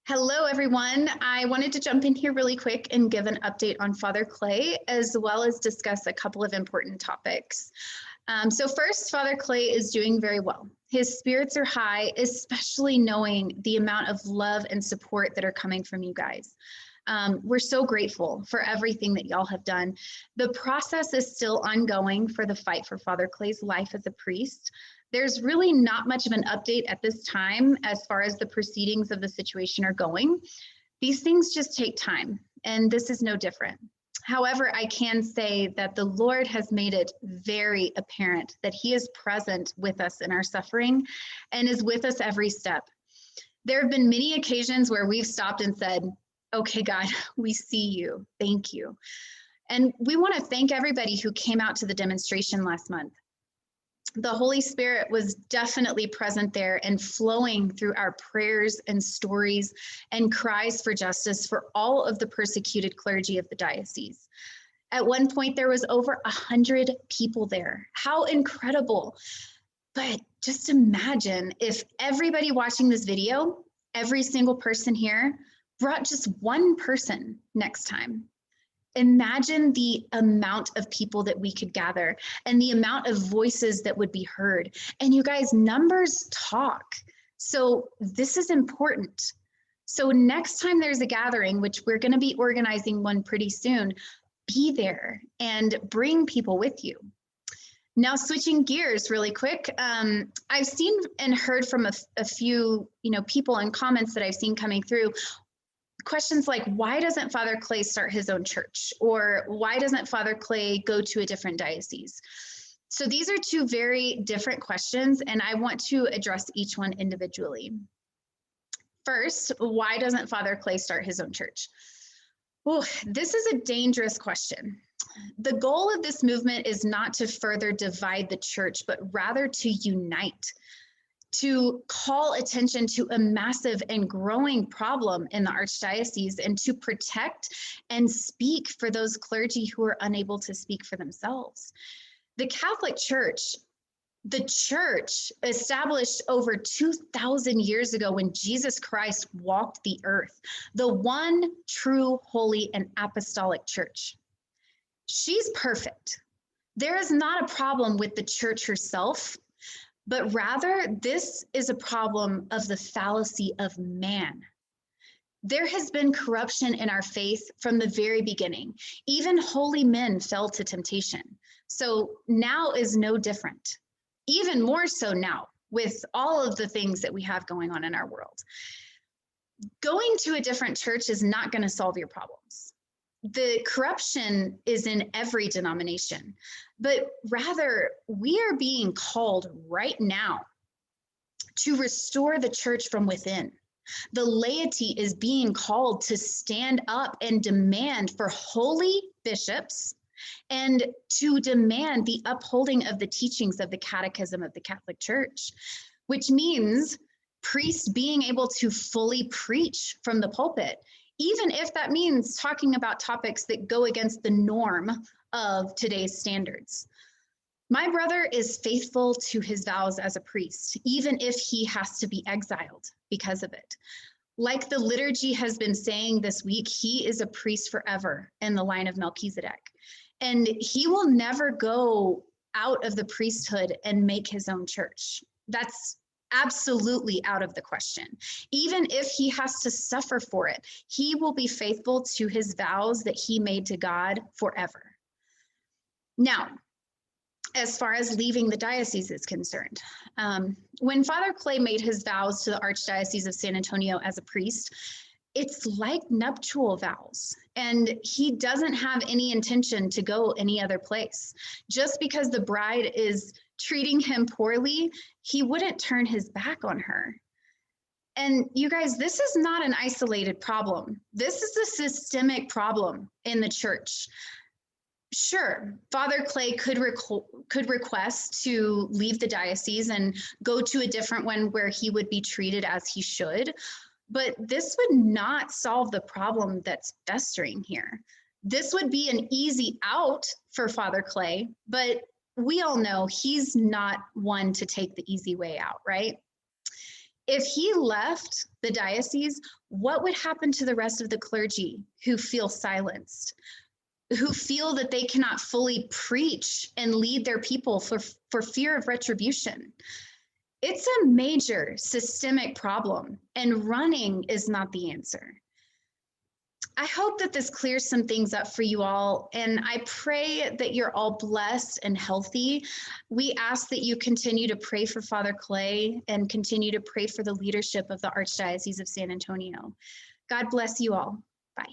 Hello, everyone. I wanted to jump in here really quick and give an update on Father Clay, as well as discuss a couple of important topics. So first, Father Clay is doing very well. His spirits are high, especially knowing the amount of love and support that are coming from you guys. We're so grateful for everything that y'all have done. The process is still ongoing for the fight for Father Clay's life as a priest. There's really not much of an update at this time as far as the proceedings of the situation are going. These things just take time, and this is no different. However, I can say that the Lord has made it very apparent that He is present with us in our suffering and is with us every step. There have been many occasions where we've stopped and said, okay, God, we see you. Thank you. And we want to thank everybody who came out to the demonstration last month. The Holy Spirit was definitely present there and flowing through our prayers and stories and cries for justice for all of the persecuted clergy of the diocese. At one point, there was over 100 people there. How incredible. But just imagine if everybody watching this video, every single person here, brought just one person next time. Imagine the amount of people that we could gather and the amount of voices that would be heard. And you guys, numbers talk. So this is important. So next time there's a gathering, which we're going to be organizing one pretty soon, be there and bring people with you. Now, switching gears really quick, I've seen and heard from a few people and comments that I've seen coming through. Questions like, why doesn't Father Clay start his own church? Or why doesn't Father Clay go to a different diocese? So these are two very different questions, and I want to address each one individually. First, why doesn't Father Clay start his own church? Oh, this is a dangerous question. The goal of this movement is not to further divide the church, but rather to unite, to call attention to a massive and growing problem in the Archdiocese and to protect and speak for those clergy who are unable to speak for themselves. The Catholic Church, the church established over 2,000 years ago when Jesus Christ walked the earth, the one true, holy, and apostolic church. She's perfect. There is not a problem with the church herself, but rather this is a problem of the fallacy of man. There has been corruption in our faith from the very beginning. Even holy men fell to temptation. So now is no different. Even more so now with all of the things that we have going on in our world. Going to a different church is not going to solve your problems. The corruption is in every denomination, but rather we are being called right now to restore the church from within. The laity is being called to stand up and demand for holy bishops and to demand the upholding of the teachings of the Catechism of the Catholic Church, which means priests being able to fully preach from the pulpit, even if that means talking about topics that go against the norm of today's standards. My brother is faithful to his vows as a priest, even if he has to be exiled because of it. Like the liturgy has been saying this week, he is a priest forever in the line of Melchizedek. And he will never go out of the priesthood and make his own church. That's absolutely out of the question. Even if he has to suffer for it, he will be faithful to his vows that he made to God forever. Now, as far as leaving the diocese is concerned, when Father Clay made his vows to the Archdiocese of San Antonio as a priest, it's like nuptial vows, and he doesn't have any intention to go any other place. Just because the bride is treating him poorly, he wouldn't turn his back on her. And you guys, this is not an isolated problem. This is a systemic problem in the church. Sure, Father Clay could request to leave the diocese and go to a different one where he would be treated as he should, but this would not solve the problem that's festering here. This would be an easy out for Father Clay, but we all know he's not one to take the easy way out, right? If he left the diocese, what would happen to the rest of the clergy who feel silenced, who feel that they cannot fully preach and lead their people for fear of retribution? It's a major systemic problem, and running is not the answer. I hope that this clears some things up for you all, and I pray that you're all blessed and healthy. We ask that you continue to pray for Father Clay and continue to pray for the leadership of the Archdiocese of San Antonio. God bless you all. Bye.